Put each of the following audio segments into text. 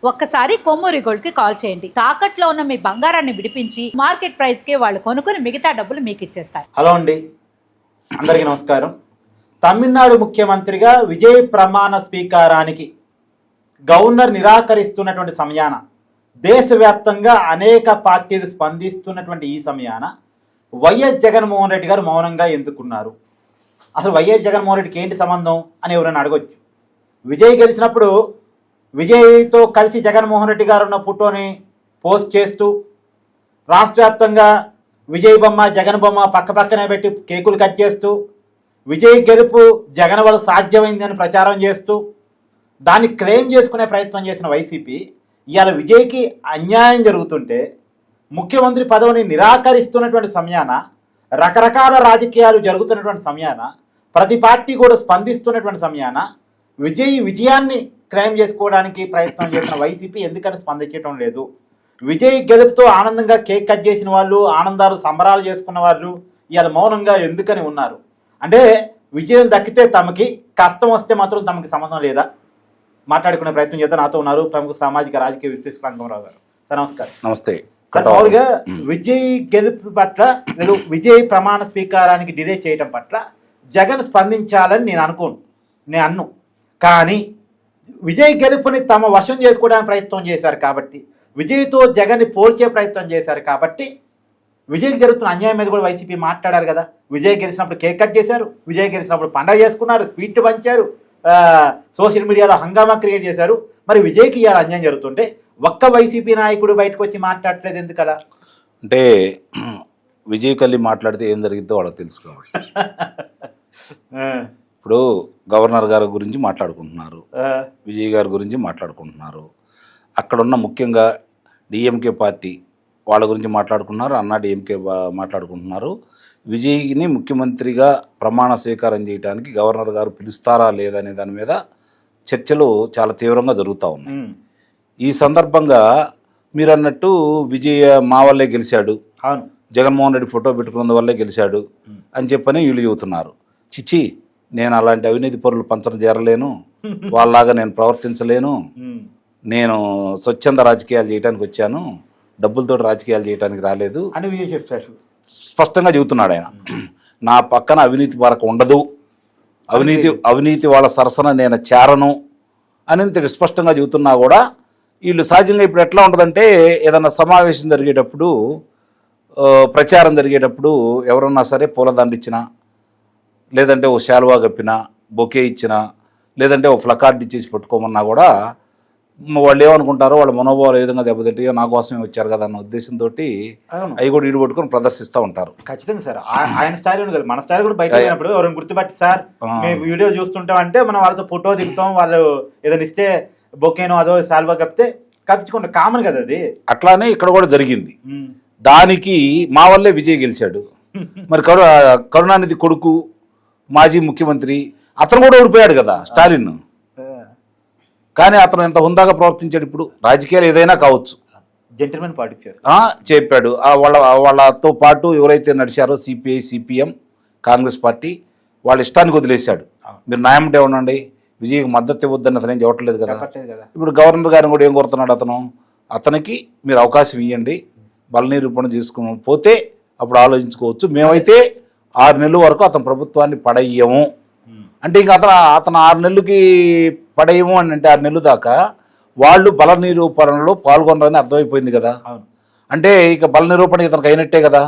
ఒక్కసారి కొమ్మూరి గోల్డ్ కి కాల్ చేయండి. తాకట్లో ఉన్న మీ బంగారాన్ని విడిపించి మార్కెట్ ప్రైస్ కి వాళ్ళు కొనుక్కుని మిగతా డబ్బులు మీకు ఇచ్చేస్తారు. హలో అండి, అందరికీ నమస్కారం. తమిళనాడు ముఖ్యమంత్రిగా విజయ్ ప్రమాణ స్వీకారానికి గవర్నర్ నిరాకరిస్తున్నటువంటి సమయాన దేశవ్యాప్తంగా అనేక పార్టీలు స్పందిస్తున్నటువంటి ఈ సమయాన వైఎస్ జగన్మోహన్ రెడ్డి గారు మౌనంగా ఎందుకున్నారు? అసలు వైఎస్ జగన్మోహన్ రెడ్డికి ఏంటి సంబంధం అని ఎవరైనా అడగొచ్చు. విజయ్ గెలిచినప్పుడు విజయ్తో కలిసి జగన్మోహన్ రెడ్డి గారు ఉన్న ఫోటోని పోస్ట్ చేస్తూ రాష్ట్ర వ్యాప్తంగా విజయ్ బొమ్మ జగన్ బొమ్మ పక్క పక్కనే పెట్టి కేకులు కట్ చేస్తూ విజయ్ గెలుపు జగన్ వల్ల సాధ్యమైందని ప్రచారం చేస్తూ దాన్ని క్లెయిమ్ చేసుకునే ప్రయత్నం చేసిన వైసీపీ ఇవాళ విజయ్కి అన్యాయం జరుగుతుంటే ముఖ్యమంత్రి పదవిని నిరాకరిస్తున్నటువంటి సమయాన, రకరకాల రాజకీయాలు జరుగుతున్నటువంటి సమయాన, ప్రతి పార్టీ కూడా స్పందిస్తున్నటువంటి సమయాన విజయాన్ని క్లెయిమ్ చేసుకోవడానికి ప్రయత్నం చేసిన వైసీపీ ఎందుకని స్పందించడం లేదు? విజయ్ గెలుపుతో ఆనందంగా కేక్ కట్ చేసిన వాళ్ళు, ఆనందాలు సంబరాలు చేసుకున్న వాళ్ళు ఇవాళ మౌనంగా ఎందుకని ఉన్నారు? అంటే విజయం దక్కితే తమకి, కష్టం వస్తే మాత్రం తమకి సంబంధం లేదా? మాట్లాడుకునే ప్రయత్నం చేస్తే నాతో ఉన్నారు ప్రముఖ సామాజిక రాజకీయ విశ్లేషకులు రంగరావు గారు. సార్ నమస్కారం. నమస్తే. మామూలుగా విజయ్ గెలుపు పట్ల, విజయ్ ప్రమాణ స్వీకారానికి డిలే చేయడం పట్ల జగన్ స్పందించాలని నేను అన్ను. కానీ విజయ్ గెలుపుని తమ వశం చేసుకోవడానికి ప్రయత్నం చేశారు కాబట్టి, విజయ్తో జగన్ని పోల్చే ప్రయత్నం చేశారు కాబట్టి విజయ్కి జరుగుతున్న అన్యాయం మీద కూడా వైసీపీ మాట్లాడారు కదా. విజయ్ గెలిచినప్పుడు కేక్ కట్ చేశారు, విజయ్ గెలిచినప్పుడు పండగ చేసుకున్నారు, స్వీట్ పంచారు, సోషల్ మీడియాలో హంగామా క్రియేట్ చేశారు. మరి విజయ్కి ఇవాళ అన్యాయం జరుగుతుంటే ఒక్క వైసీపీ నాయకుడు బయటకు వచ్చి మాట్లాడలేదు ఎందుకలా? అంటే విజయ్ కల్లి మాట్లాడితే ఏం జరిగిందో వాళ్ళకి తెలుసు కాబట్టి. ఇప్పుడు గవర్నర్ గారి గురించి మాట్లాడుకుంటున్నారు, విజయ్ గారి గురించి మాట్లాడుకుంటున్నారు, అక్కడున్న ముఖ్యంగా డిఎంకే పార్టీ వాళ్ళ గురించి మాట్లాడుకుంటున్నారు, అన్నా డిఎంకే మాట్లాడుకుంటున్నారు. విజయ్ని ముఖ్యమంత్రిగా ప్రమాణ స్వీకారం చేయడానికి గవర్నర్ గారు పిలుస్తారా లేదనే దాని మీద చర్చలు చాలా తీవ్రంగా జరుగుతూ ఉన్నాయి. ఈ సందర్భంగా మీరు అన్నట్టు విజయ్ మా వల్లే గెలిచాడు, జగన్మోహన్ రెడ్డి ఫోటో పెట్టుకున్న వల్లే గెలిచాడు అని చెప్పని వీళ్ళు చెబుతున్నారు. చిచ్చి, నేను అలాంటి అవినీతి పరులు పంచడం చేరలేను, వాళ్ళలాగా నేను ప్రవర్తించలేను, నేను స్వచ్ఛంద రాజకీయాలు చేయడానికి వచ్చాను, డబ్బులతో రాజకీయాలు చేయడానికి రాలేదు అని విజయ్ చెప్తారు. స్పష్టంగా చెబుతున్నాడు ఆయన. నా పక్కన అవినీతి వరకు ఉండదు, అవినీతి వాళ్ళ సరసన నేను చేరను అని ఇంత విస్పష్టంగా చెబుతున్నా కూడా వీళ్ళు సహజంగా ఇప్పుడు ఎట్లా ఉంటుందంటే, ఏదన్నా సమావేశం జరిగేటప్పుడు, ప్రచారం జరిగేటప్పుడు ఎవరన్నా సరే పూలదండ ఇచ్చినా, లేదంటే ఓ శాలువా కప్పినా, బొకే ఇచ్చినా, లేదంటే ఓ ప్లకార్డ్ ఇచ్చేసి పెట్టుకోమన్నా కూడా వాళ్ళు ఏమనుకుంటారో, వాళ్ళ మనోభావాలు ఏ విధంగా దెబ్బతింటాయో, నా కోసమే వచ్చారు కదా అన్న ఉద్దేశంతో అవి కూడా ఈడు పట్టుకొని ప్రదర్శిస్తూ ఉంటారు. ఖచ్చితంగా సార్, ఆయన స్టైల్ ఉంది కదా, మన స్టైల్ కూడా బయట అయినప్పుడు ఎవరైనా గుర్తుపట్టి సార్ మేము వీడియో చూస్తుంటాం అంటే మనం వాళ్ళతో ఫోటో దిగుతాం, వాళ్ళు ఏదైనా ఇస్తే బొకేనో అదో శాలువా కప్పితే కప్పించుకుంటాం, కామన్ కదా అది. అట్లానే ఇక్కడ కూడా జరిగింది. దానికి మా వల్లే విజయ్ గెలిచాడు. మరి కరుణానిధి కొడుకు మాజీ ముఖ్యమంత్రి అతను కూడా ఓడిపోయాడు కదా, స్టాలిన్. కానీ అతను ఎంత హుందాగా ప్రవర్తించాడు. ఇప్పుడు రాజకీయాలు ఏదైనా కావచ్చు, జెంటిల్మెన్ పార్టీ చెప్పాడు. వాళ్ళతో పాటు ఎవరైతే నడిచారో సిపిఐ, సిపిఎం, కాంగ్రెస్ పార్టీ వాళ్ళ ఇష్టానికి వదిలేశాడు. మీరు న్యాయమంటే ఉండండి, విజయ్కి మద్దతు ఇవ్వద్దని అతను ఏం చెప్పట్లేదు కదా. ఇప్పుడు గవర్నర్ గారిని కూడా ఏం కోరుతున్నాడు అతనికి మీరు అవకాశం ఇవ్వండి, బలనిరూపణ చేసుకుని పోతే అప్పుడు ఆలోచించుకోవచ్చు. మేమైతే 6 నెలల వరకు అతని ప్రభుత్వాన్ని పడేయము అంటే, ఇంకా అతను 6 నెలలకి పడేయము అని అంటే 6 నెలల దాకా వాళ్ళు బల నిరూపణలో పాల్గొనరని అర్థమైపోయింది కదా. అంటే ఇక బల నిరూపణ ఇతనికి అయినట్టే కదా.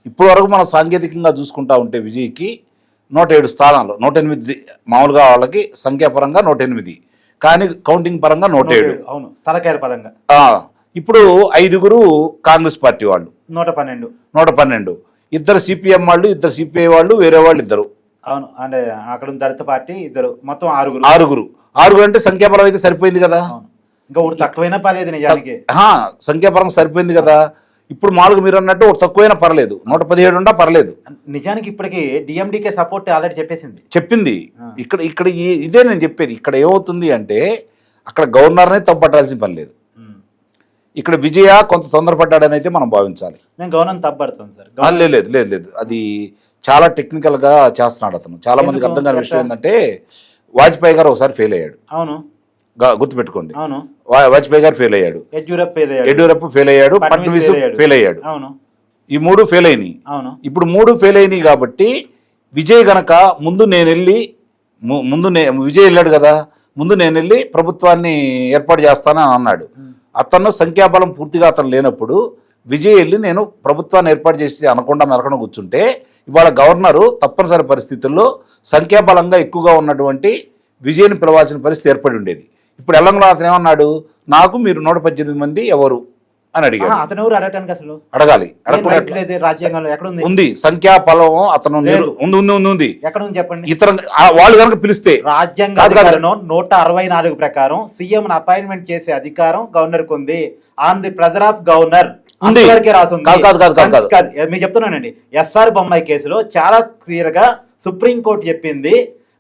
ఇప్పటి వరకు మనం సాంకేతికంగా చూసుకుంటా ఉంటే విజయ్కి 107 స్థానాలు, 108 మామూలుగా వాళ్ళకి సంఖ్యాపరంగా 108, కానీ కౌంటింగ్ పరంగా 107, తలకాయల పరంగా. ఇప్పుడు 5 కాంగ్రెస్ పార్టీ వాళ్ళు 112, 2 సిపిఎం వాళ్ళు, 2 సిపిఐ వాళ్ళు, వేరే వాళ్ళు 2. అవును, అంటే అక్కడ దళిత పార్టీ 2, మొత్తం 6 అంటే సంఖ్యాపరం అయితే సరిపోయింది కదా. ఇంకా ఒకటి తక్కువైనా పర్లేదు, నిజానికి సంఖ్యాపరంగా సరిపోయింది కదా. ఇప్పుడు మామూలుగా మీరు అన్నట్టు ఒకటి తక్కువైనా పర్లేదు, 117 ఉన్నా పర్లేదు. నిజానికి ఇప్పటికి డిఎండికే సపోర్ట్ ఆల్రెడీ చెప్పింది. ఇక్కడ ఇదే నేను చెప్పేది. ఇక్కడ ఏమవుతుంది అంటే, అక్కడ గవర్నర్నే తప్పట్టాల్సిన పని లేదు. ఇక్కడ విజయ కొంత తొందరపడ్డాడని అయితే మనం భావించాలి. నేను గవర్నర్ తప్పబడతాను సార్. లేదు, అది చాలా టెక్నికల్గా చేస్తున్నాడు అతను. చాలా మందికి అర్థం కాని విషయం ఏంటంటే, వాజ్పేయి గారు ఒకసారి ఫెయిల్ అయ్యాడు. అవును, గుర్తుపెట్టుకోండి. వాజ్పేయి గారు ఫెయిల్ అయ్యాడు, యడ్యూరప్ప ఫెయిల్ అయ్యాడు, ఫడ్నవీస్ ఫెయిల్ అయ్యాడు. అవును, ఈ 3 ఫెయిల్ అయినాయి. అవును, ఇప్పుడు 3 ఫెయిల్ అయినాయి కాబట్టి విజయ్ గనక విజయ్ వెళ్ళాడు కదా, ముందు నేను వెళ్ళి ప్రభుత్వాన్ని ఏర్పాటు చేస్తానని అన్నాడు. అతను సంఖ్యాబలం పూర్తిగా అతను లేనప్పుడు విజయ్ వెళ్ళి నేను ప్రభుత్వాన్ని ఏర్పాటు చేసి అనకుండా కూర్చుంటే ఇవాళ గవర్నరు తప్పనిసరి పరిస్థితుల్లో సంఖ్యాబలంగా ఎక్కువగా ఉన్నటువంటి విజయ్ని పిలవాల్సిన పరిస్థితి ఏర్పడి ఉండేది. ఇప్పుడు ఎల్లంగలో అతను ఏమన్నాడు, నాకు మీరు 118 మంది ఎవరు అని అడిగాడు. అతను ఎవరు అడగటానికి అసలు అడగాలి, రాజ్యాంగంలో ఎక్కడ ఉంది సంఖ్యాబలం అతను ఉంది ఎక్కడ ఉంది చెప్పండి. ఇతర వాళ్ళు కనుక పిలిస్తే రాజ్యాంగం 164 ప్రకారం సీఎం అపాయింట్మెంట్ చేసే అధికారం గవర్నర్ కు ఉంది. On the pressure of governor మీకు చెప్తున్నానండి. ఎస్ఆర్ బొమ్మాయి కేసులో చాలా క్లియర్ గా సుప్రీంకోర్టు చెప్పింది,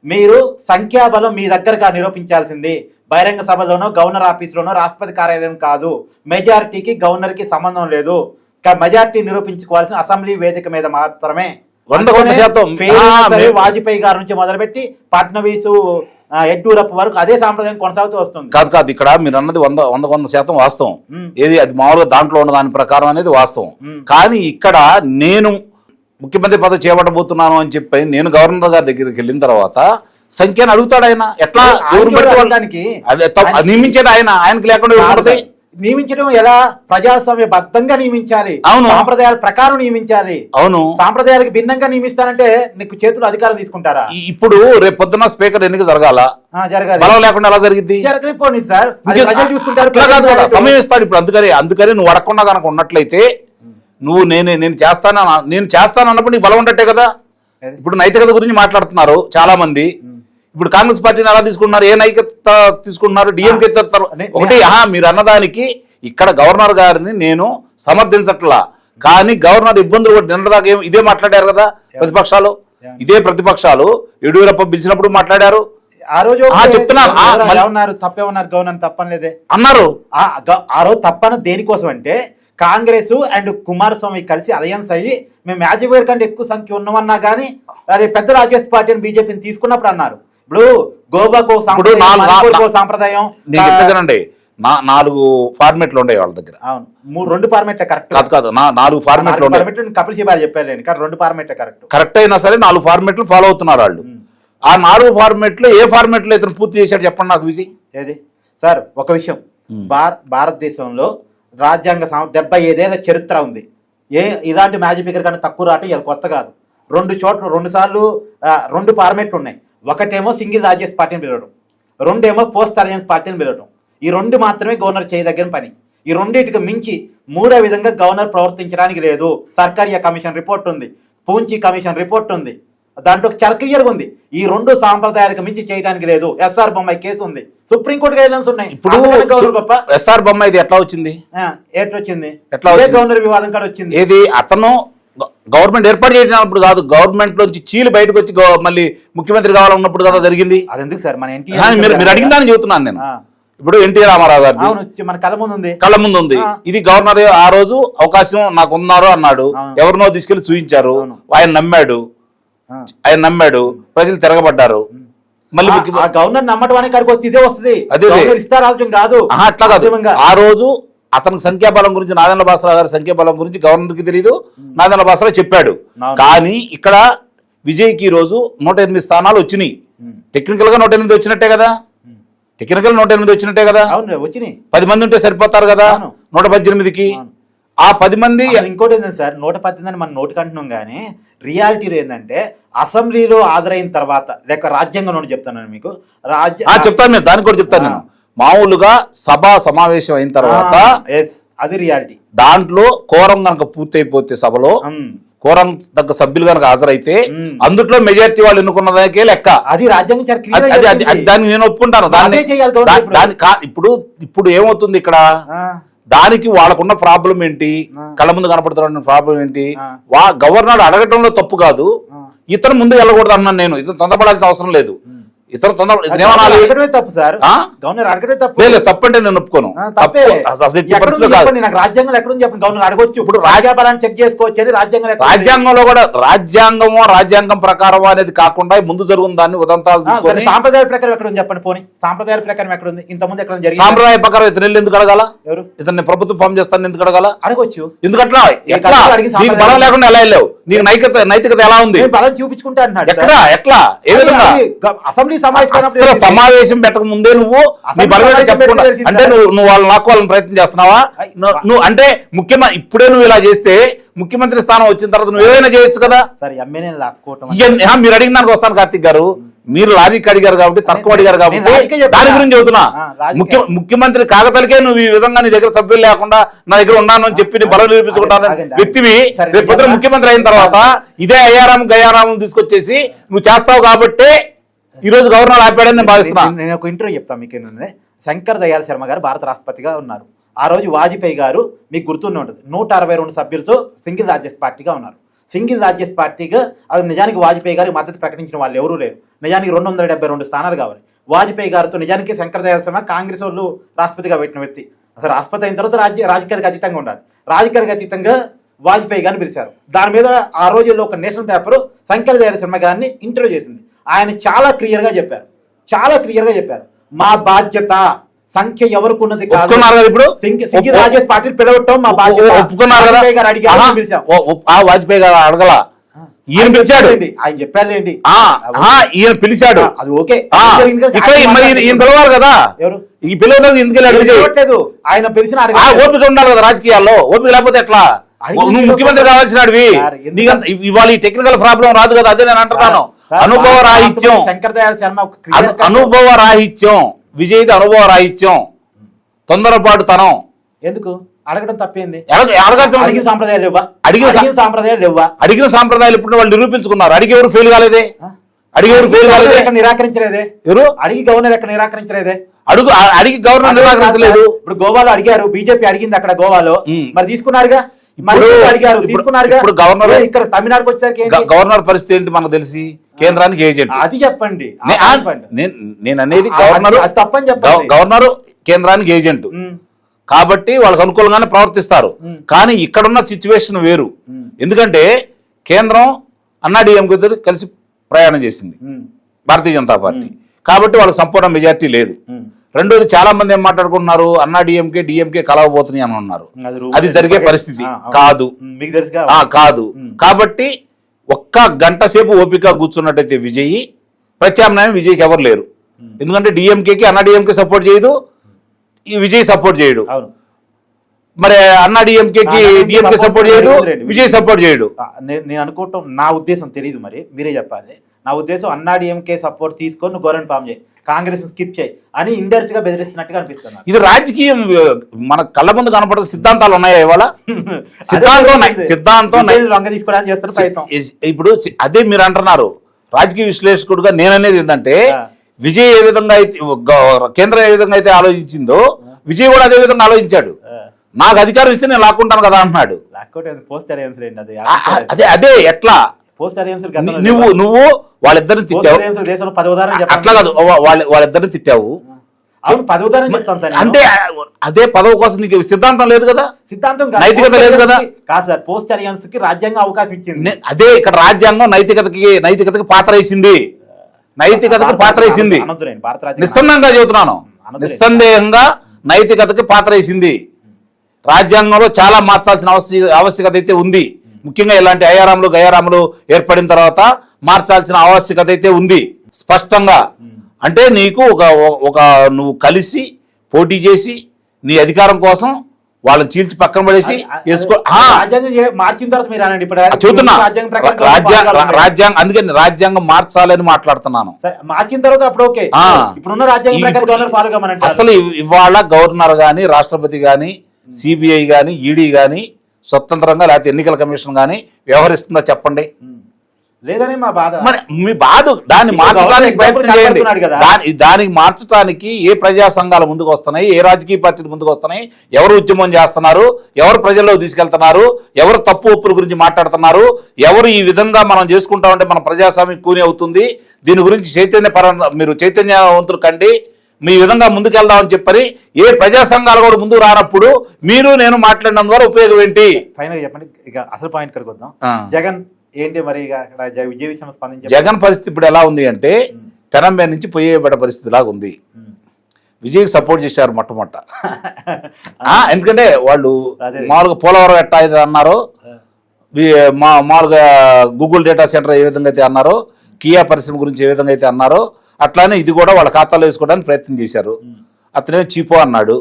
మీరు సంఖ్యాబలం మీ దగ్గరగా నిరూపించాల్సింది బహిరంగ సభలోనో గవర్నర్ ఆఫీసులోనో రాష్ట్రపతి కార్యాలయం కాదు. మెజారిటీకి గవర్నర్ కి సంబంధం లేదు. మెజారిటీ నిరూపించుకోవాల్సిన అసెంబ్లీ వేదిక మీద మాత్రమే. 100% వాజ్పేయి గారి నుంచి మొదలుపెట్టి ఫడ్నవీస్ యడ్యూరప్ప వరకు అదే సాంప్రదాయం కొనసాగుతూ వస్తుంది. కాదు ఇక్కడ మీరు అన్నది 100% వాస్తవం. ఏది అది మామూలుగా దాంట్లో ఉన్న దాని ప్రకారం అనేది వాస్తవం. కానీ ఇక్కడ నేను ముఖ్యమంత్రి పదవి చేపట్టబోతున్నాను అని చెప్పి నేను గవర్నర్ గారి దగ్గరికి వెళ్ళిన తర్వాత సంఖ్యను అడుగుతాడు ఆయన. ఎట్లా నియమించేది ఆయనకి లేకుండా నియమించడం ఎలా? ప్రజాస్వామ్య బద్దంగా నియమించాలి. అవును, సాంప్రదాయాల ప్రకారం నియమించాలి. అవును, సాంప్రదాయాలకు భిన్నంగా నియమిస్తానంటే నీకు చేతులు అధికారం తీసుకుంటారా? ఇప్పుడు రేపు పొద్దున్న స్పీకర్ ఎన్నిక జరగాలి, బలం లేకుండా ఎలా జరిగింది? జరగకపోయింది సార్, చూసుకుంటారు. సమయం ఇస్తాడు. ఇప్పుడు అందుకని నువ్వు అడగకుండా కనుక ఉన్నట్లయితే నువ్వు నేను చేస్తాను అన్నప్పుడు నీకు బలం ఉండట్టే కదా. ఇప్పుడు నైతికత గురించి మాట్లాడుతున్నారు చాలా మంది. ఇప్పుడు కాంగ్రెస్ పార్టీని ఎలా తీసుకుంటున్నారు, ఏ నైతికత తీసుకుంటున్నారు, డిఎంకే ఒకటి. మీరు అన్నదానికి ఇక్కడ గవర్నర్ గారిని నేను సమర్థించట్లా, కానీ గవర్నర్ ఇబ్బందులు కూడా నిన్నదాకా ఇదే మాట్లాడారు కదా ప్రతిపక్షాలు. ఇదే ప్రతిపక్షాలు యడ్యూరప్ప పిలిచినప్పుడు మాట్లాడారు. ఆ రోజు చెప్తున్నారు తప్పేమన్నారు, గవర్నర్ తప్పనిలేదే అన్నారు. ఆ రోజు తప్పని దేనికోసం అంటే కాంగ్రెస్ అండ్ కుమారస్వామి కలిసి అలయన్స్ అయ్యి మేము యాజవేర్ కంటే ఎక్కువ సంఖ్య ఉన్నామన్నా కానీ అది పెద్ద రాజకీయ పార్టీని బీజేపీని తీసుకున్నప్పుడు అన్నారు. ఇప్పుడు గోవాకు సాంప్రదాయం చెప్పేదండి, 4 ఫార్మేట్లు ఉండే వాళ్ళ దగ్గర. అవును, 2 ఫార్మేట్ కరెక్ట్ కాదు 4 ఫార్మేట్లు ఉండే. కపిల్ సిబాల్ చెప్పారు కానీ 2 ఫార్మేట్ కరెక్ట్ అయినా సరే 4 ఫార్మేట్లు ఫాలో అవుతున్నారు వాళ్ళు. ఆ 4 ఫార్మేట్లు ఏ ఫార్మేట్లో ఇతను పూర్తి చేశాడు చెప్పండి నాకు విజయ్. ఏది సార్ ఒక విషయం, భారతదేశంలో రాజ్యాంగ 75 ఏళ్ల చరిత్ర ఉంది. ఇలాంటి మ్యాజిక్ స్పీకర్ కానీ తక్కువ రావటం ఇలా కొత్త కాదు. 2 సార్లు 2 ఫార్మేట్లు ఉన్నాయి. ఒకటేమో సింగిల్ రాజ్యస్ పార్టీని పిలవడం, 2 ఏమో పోస్ట్ అలయన్స్ పార్టీని పిలవడం. ఈ 2 మాత్రమే గవర్నర్ చేయదగిన పని. ఈ 2టికి మించి 3వ విధంగా గవర్నర్ ప్రవర్తించడానికి లేదు. సర్కారియా కమిషన్ రిపోర్ట్ ఉంది, పూంచి కమిషన్ రిపోర్ట్ ఉంది, దాంట్లో చాలా క్లియర్గా ఉంది. ఈ 2 సాంప్రదాయాలకు మించి చేయడానికి లేదు. ఎస్ఆర్ బొమ్మాయి కేసు ఉంది, సుప్రీంకోర్టు గైడ్లైన్స్ ఉన్నాయి. ఇప్పుడు గొప్ప ఎస్ఆర్ బొమ్మాయి ఇది ఎట్లా వచ్చింది, ఎట్లా గవర్నర్ వివాదం కూడా వచ్చింది. ఏది అతను గవర్నమెంట్ ఏర్పాటు చేసినప్పుడు కాదు, గవర్నమెంట్ లోంచి చీలు బయటకు వచ్చి మళ్ళీ ముఖ్యమంత్రి కావాలన్నప్పుడు కదా జరిగింది. అది ఎందుకు సార్, మన మీరు అడిగిన దాన్ని చెబుతున్నాను నేను. ఇప్పుడు ఎన్టీ రామారావు గారు మన కళ్ళ ముందు ఉంది. ఇది గవర్నర్ ఆ రోజు అవకాశం నాకు ఉన్నారు అన్నాడు, ఎవరినో తీసుకెళ్లి చూపించారు, ఆయన నమ్మాడు, ప్రజలు తిరగబడ్డారు. మళ్ళీ గవర్నర్ నమ్మటం అనే కాడికి వస్తే ఇదే వస్తుంది, ఇస్తారాజ్యం కాదు. అట్లా కాదు. ఆ రోజు అతనికి సంఖ్యాబలం గురించి నాదెండ్ల భాస్కర్ గారి సంఖ్యాబలం గురించి గవర్నర్ కి తెలియదు, నాదెండ్ల భాస్కర్ చెప్పాడు. కానీ ఇక్కడ విజయ్కి ఈ రోజు 108 స్థానాలు వచ్చినాయి. టెక్నికల్ గా 108 వచ్చినట్టే కదా, 10 మంది ఉంటే సరిపోతారు కదా 118కి. ఆ 10 మంది ఇంకోటి ఏంటంటే సార్, 118 మనం నోటికి అంటున్నాం కానీ రియాలిటీలో ఏంటంటే అసెంబ్లీలో హాజరైన తర్వాత లేక రాజ్యాంగంలో చెప్తాను మీకు, చెప్తాను నేను, దానికి కూడా చెప్తాను నేను. మామూలుగా సభా సమావేశం అయిన తర్వాత అది రియాలిటీ. దాంట్లో కోరం కనుక పూర్తయిపోతే సభలో కోరం తగ్గ సభ్యులు కనుక హాజరైతే అందుట్లో మెజారిటీ వాళ్ళు ఎన్నుకున్నదానికే లెక్క. అది రాజ్యాంగం దాన్ని నేను ఒప్పుకుంటాను. ఇప్పుడు ఏమవుతుంది ఇక్కడ, దానికి వాళ్ళకున్న ప్రాబ్లం ఏంటి, కళ్ళ ముందు కనపడుతున్న ప్రాబ్లం ఏంటి, గవర్నర్ అడగటంలో తప్పు కాదు, ఇతను ముందు వెళ్ళకూడదు అన్నాను నేను. ఇతను తొందరపడాల్సిన అవసరం లేదు. ఇతర తొందర అడగడమే తప్పు సార్. ఆ? గవర్నర్ అడగడమే తప్పు. లేదు తప్పంటే నేను ఒప్పుకోను. తప్పే. అసలు ఎట్టి ఎక్కడ పరిస్థితుల్లో ఉంది కాదు. చెప్పండి, నాకు రాజ్యాంగం ఎక్కడ ఉంది చెప్పండి. గవర్నర్ అడగొచ్చు. ఇప్పుడు రాజ్యబలాన్ని చెక్ చేసుకోవచ్చు అని రాజ్యాంగంలో కూడా రాజ్యాంగం ప్రకారం అనేది కాకుండా ముందు జరుగుతున్న దాన్ని ఉదంతాలు తీసుకొని సాంప్రదాయ ప్రకారం ఎక్కడ ఉంది చెప్పండి. పోనీ సాంప్రదాయ ప్రకారం ఎక్కడ ఉంది? ఇంత ముందు ఎక్కడ జరిగింది? సాంప్రదాయ ప్రకారం ఇతను ఎందుకు అడగాల? ఎవరు? ఇతన్ని ప్రభుత్వం ఫామ్ చేస్తాను ఎందుకు అడగాల? అడగొచ్చు. ఎందుకట్లా? ఎట్లా అడిగిన నీకు సాంప్రదాయం బలం లేకుండా ఎలా వెళ్ళావు? నీకు నైతికత ఎలా ఉంది? నేను బలం చూపించుకుంటా అంటున్నాడు. ఎక్కడ ఎట్లా ఏ విధంగా? అసెంబ్లీ సమావేశం అసలు సమావేశం పెట్టక ముందే నువ్వు నీ బలం ఏంటో చెప్పకుండా అంటే నువ్వు వాళ్ళని లాక్కోవాలని ప్రయత్నం చేస్తున్నావా? నువ్వు అంటే ముఖ్యమంత్రి ఇప్పుడే నువ్వు ఇలా చేస్తే ముఖ్యమంత్రి స్థానం వచ్చిన తర్వాత నువ్వు ఏదైనా చేయొచ్చు కదా. మీరు అడిగిన దానికి వస్తాను కార్తీక్ గారు. మీరు లాజిక్ అడిగారు కాబట్టి తర్కం అడిగారు కాబట్టి దాని గురించి చెబుతున్నా. ముఖ్యమంత్రి కాగతలకే నువ్వు ఈ విధంగా నీ దగ్గర సభ్యులు లేకుండా నా దగ్గర ఉన్నాను అని చెప్పి నీ బలం నిరూపించుకుంటాను వ్యక్తివి రేపు పొద్దున ముఖ్యమంత్రి అయిన తర్వాత ఇదే అయ్యారాం గయారాం తీసుకొచ్చేసి నువ్వు చేస్తావు కాబట్టి ఈ రోజు గవర్నర్ ఆపాడని నేను భావిస్తున్నాను. నేను ఒక ఇంటర్వ్యూ చెప్తాను మీకు ఏంటంటే, శంకర్ దయాళ్ శర్మ గారు భారత రాష్ట్రపతిగా ఉన్నారు. ఆ రోజు వాజ్పేయి గారు మీకు గుర్తుండి ఉంటుంది 162 సభ్యులతో సింగిల్ రాజ్యస్ పార్టీగా ఉన్నారు. సింగిల్ రాజ్యస్ పార్టీగా అది నిజానికి వాజ్పేయి గారికి మద్దతు ప్రకటించిన వాళ్ళు ఎవరూ లేరు. నిజానికి 272 స్థానాలు కావాలి. వాజ్పేయి గారితో నిజానికి శంకర్ దయాళ్ శర్మ కాంగ్రెస్ వాళ్ళు రాష్ట్రపతిగా పెట్టిన వ్యక్తి. అసలు రాష్ట్రపతి అయిన తర్వాత రాజకీయాలకు అతీతంగా ఉండాలి. రాజకీయాలకు అతీతంగా వాజ్పేయి గారిని పిలిచారు. దాని మీద ఆ రోజుల్లో ఒక నేషనల్ పేపర్ శంకర్ దయాళ్ శర్మ గారిని ఇంటర్వ్యూ చేసింది. ఆయన చాలా క్లియర్గా చెప్పారు, మా బాధ్యత సంఖ్య ఎవరికి ఉన్నది కాదు. ఇప్పుడు సింగిల్ రాజ్యస్ పార్టీ పిలవటం మా బాధ్యత. ఒప్పుకున్నారు కదా? వాజ్పేయి గారు అడగల, ఈయన పిలిచాడు. ఆయన చెప్పారులేండి, ఈయన పిలిచాడు. అది ఓకే. ఈయన పిలవాలి కదా. ఎవరు ఈ పిలవదు ఎందుకు? ఆయన పిలిచిన ఓపిక ఉండాలి కదా రాజకీయాల్లో. ఓపిక లేకపోతే ఎట్లా? నువ్వు ముఖ్యమంత్రి కావాల్సినవి ఇవాళ ఈ టెక్నికల్ ప్రాబ్లం రాదు కదా. అదే నేను అంటున్నాను. అనుభవ రాహిత్యం, శంకర్ దయాళ్ శర్మ అనుభవ రాహిత్యం, విజయ్ది అనుభవ రాహిత్యం, తొందరపాటుతనం. ఎందుకు అడగడం తప్పేంది? అడిగిన సాంప్రదాయాలు లేవా? అడిగిన సాంప్రదాయాలు ఇప్పుడు వాళ్ళు నిరూపించుకున్నారు. అడిగి ఎవరు ఫెయిల్ కాలేదే? నిరాకరించలేదే? ఎవరు అడిగి గవర్నర్ ఎక్కడ నిరాకరించలేదే? అడిగి గవర్నర్ నిరాకరించలేదు. ఇప్పుడు గోవాలో అడిగారు, బీజేపీ అడిగింది అక్కడ గోవాలో, మరి తీసుకున్నారుగా. అడిగారు, తీసుకున్నారుగా. ఇప్పుడు గవర్నర్ ఇక్కడ తమిళనాడుకి వచ్చేసరికి గవర్నర్ పరిస్థితి ఏంటి మనకు తెలిసి? కేంద్రానికి ఏజెంట్. అది చెప్పండి. నేను అనేది గవర్నర్ తప్పని చెప్పండి. గవర్నర్ కేంద్రానికి ఏజెంట్ కాబట్టి వాళ్ళకి అనుకూలంగానే ప్రవర్తిస్తారు. కానీ ఇక్కడున్న సిచ్యువేషన్ వేరు. ఎందుకంటే కేంద్రం అన్నాడీఎంకే కలిసి ప్రయాణం చేసింది భారతీయ జనతా పార్టీ, కాబట్టి వాళ్ళకి సంపూర్ణ మెజార్టీ లేదు. రెండోది చాలా మంది ఏం మాట్లాడుకుంటున్నారు, డిఎంకే కలవబోతున్నాయి అని ఉన్నారు. అది జరిగే పరిస్థితి కాదు. కాదు కాబట్టి ఒక్క గంట సేపు ఓపిక కూర్చున్నట్టయితే విజయ్ ప్రత్యామ్నాయం విజయ్కి ఎవరు లేరు. ఎందుకంటే డిఎంకేకి అన్నాడీఎంకే సపోర్ట్ చేయదు, ఈ విజయ్ సపోర్ట్ చేయడు. మరి అన్నాడీఎంకేకి డిఎంకే సపోర్ట్ చేయడు, విజయ్ సపోర్ట్ చేయడు. నేను అనుకోవటం, నా ఉద్దేశం తెలియదు, మరి మీరే చెప్పాలి. నా ఉద్దేశం అన్నాడీఎంకే సపోర్ట్ తీసుకొని నువ్వు గవర్నమెంట్ ఫామ్ చేయి, కాంగ్రెస్ స్కిప్ చేయి అని ఇండైరెక్ట్ గా బెదిరిస్తున్నట్టుగా అనిపిస్తున్నారు. ఇది రాజకీయం. మన కళ్ళ ముందు కనపడే సిద్ధాంతాలు ఉన్నాయా ఇవాళ? సిద్ధాంతం తీసుకోవడానికి చేస్తున్న ప్రయత్నం. ఇప్పుడు అదే మీరు అంటున్నారు. రాజకీయ విశ్లేషకుడుగా నేననేది ఏంటంటే, విజయ్ ఏ విధంగా అయితే కేంద్రం ఏ విధంగా అయితే ఆలోచించిందో విజయ్ కూడా అదే విధంగా ఆలోచించాడు. నాకు అధికారం ఇస్తే నేను లాక్కుంటాను కదా అంటున్నాడు. అదే ఎట్లా నువ్వు వాళ్ళిద్దరిని తిట్టావు, అట్లా కాదు వాళ్ళిద్దరిని తిట్టావు అంటే అదే పదవి కోసం నీకు సిద్ధాంతం లేదు కదా, సిద్ధాంతం నైతికత లేదు కదా. కాదు సార్, పోస్ట్ అలయన్స్ కి రాజ్యాంగం అవకాశం ఇచ్చింది. అదే ఇక్కడ రాజ్యాంగం నైతికతకి పాత్ర వేసింది. నిస్సందేహంగా చెబుతున్నాను, నిస్సందేహంగా నైతికతకి పాత్ర వేసింది. రాజ్యాంగంలో చాలా మార్చాల్సిన ఆవశ్యకత అయితే ఉంది. ముఖ్యంగా ఇలాంటి అయ్యారాములు గయారాములు ఏర్పడిన తర్వాత మార్చాల్సిన ఆవశ్యకత అయితే ఉంది స్పష్టంగా. అంటే నీకు ఒక నువ్వు కలిసి పోటీ చేసి నీ అధికారం కోసం వాళ్ళని చీల్చి పక్కన పడేసి మార్చిన తర్వాత మీరు చూస్తున్నా రాజ్యాంగం, అందుకని రాజ్యాంగం మార్చాలని మాట్లాడుతున్నాను. మార్చిన తర్వాత అప్పుడు ఓకే, ఇప్పుడున్న రాజ్యాంగం అసలు ఇవాళ గవర్నర్ గాని, రాష్ట్రపతి గాని, సిబిఐ గాని, ఈడీ గాని స్వతంత్రంగా లేకపోతే ఎన్నికల కమిషన్ గాని వ్యవహరిస్తుందా చెప్పండి? లేదని మా బాధ. మరి మీ బాధ దాన్ని ఇప్పుడు మార్చడానికి గవర్నమెంట్ ప్రయత్నం ఎగ్జాంపుల్ చేయండి. కనబడుతున్నాడు కదా. దానికి మార్చడానికి ఏ ప్రజా సంఘాలు ముందుకు వస్తున్నాయి, ఏ రాజకీయ పార్టీలు ముందుకు వస్తున్నాయి, ఎవరు ఉద్యమం చేస్తున్నారు, ఎవరు ప్రజల్లో తీసుకెళ్తున్నారు, ఎవరు తప్పు ఒప్పుల గురించి మాట్లాడుతున్నారు, ఎవరు ఈ విధంగా మనం చేసుకుంటా ఉంటే మన ప్రజాస్వామ్యం కూని అవుతుంది, దీని గురించి మీరు చైతన్యవంతులు కండి, మీ విధంగా ముందుకెళ్దామని చెప్పని ఏ ప్రజా సంఘాలు కూడా ముందుకు రానప్పుడు మీరు నేను మాట్లాడినందు ద్వారా ఉపయోగం ఏంటి? ఫైనల్ చెప్పండి, ఇక అసలు పాయింట్ కడికి వద్దాం. ఆ. జగన్ ఏంటి మరి ఇక అక్కడ విజయ విషయం స్పందించారు. జగన్ పరిస్థితి ఇప్పుడు ఎలా ఉంది అంటే పెనంబే నుంచి పోయేబడ్డ పరిస్థితి లాగా ఉంది. విజయ్కి సపోర్ట్ చేశారు మొట్టమొదట. ఎందుకంటే వాళ్ళు మామూలుగా పోలవరం ఎట్టా అయితే అన్నారో, మామూలుగా గూగుల్ డేటా సెంటర్ ఏ విధంగా అయితే అన్నారో, కియా పరిశ్రమ గురించి ఏ విధంగా అయితే అన్నారో, అట్లానే ఇది కూడా వాళ్ళ ఖాతాలో వేసుకోవడానికి ప్రయత్నం చేశారు. అతనే చీపో అన్నాడు,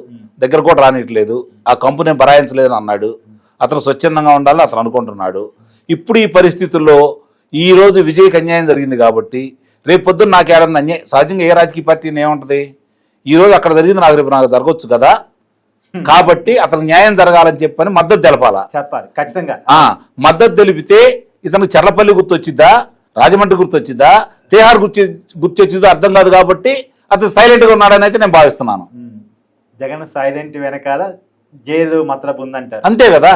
దగ్గర కూడా రానిట్లేదు, ఆ కంపెనీ బరాయించలేదని అన్నాడు, అతను స్వచ్ఛందంగా ఉండాలని అతను అనుకుంటున్నాడు. ఇప్పుడు ఈ పరిస్థితుల్లో ఈ రోజు విజయ్కి అన్యాయం జరిగింది కాబట్టి రేపు పొద్దున్న నాకు ఏడన్నా అన్యాయం, సహజంగా ఏ రాజకీయ పార్టీని ఏముంటుంది, ఈ రోజు అక్కడ జరిగింది రేపు నాకు జరగవచ్చు కదా, కాబట్టి అతనికి న్యాయం జరగాలని చెప్పని మద్దతు తెలపాలా, చెప్పాలి ఖచ్చితంగా. మద్దతు తెలిపితే ఇతనికి చర్లపల్లి గుర్తొచ్చిద్దా, రాజమండ్రి గుర్తొచ్చిద్దా, తేహార్ గుర్తొచ్చిద్దా అర్థం కాదు. కాబట్టి అతను సైలెంట్ గా ఉన్నాడని అయితే నేను భావిస్తున్నాను. జగన్ సైలెంట్ వెనకాల జైలు మతలబు ఉందంటారు. అంతే కదా.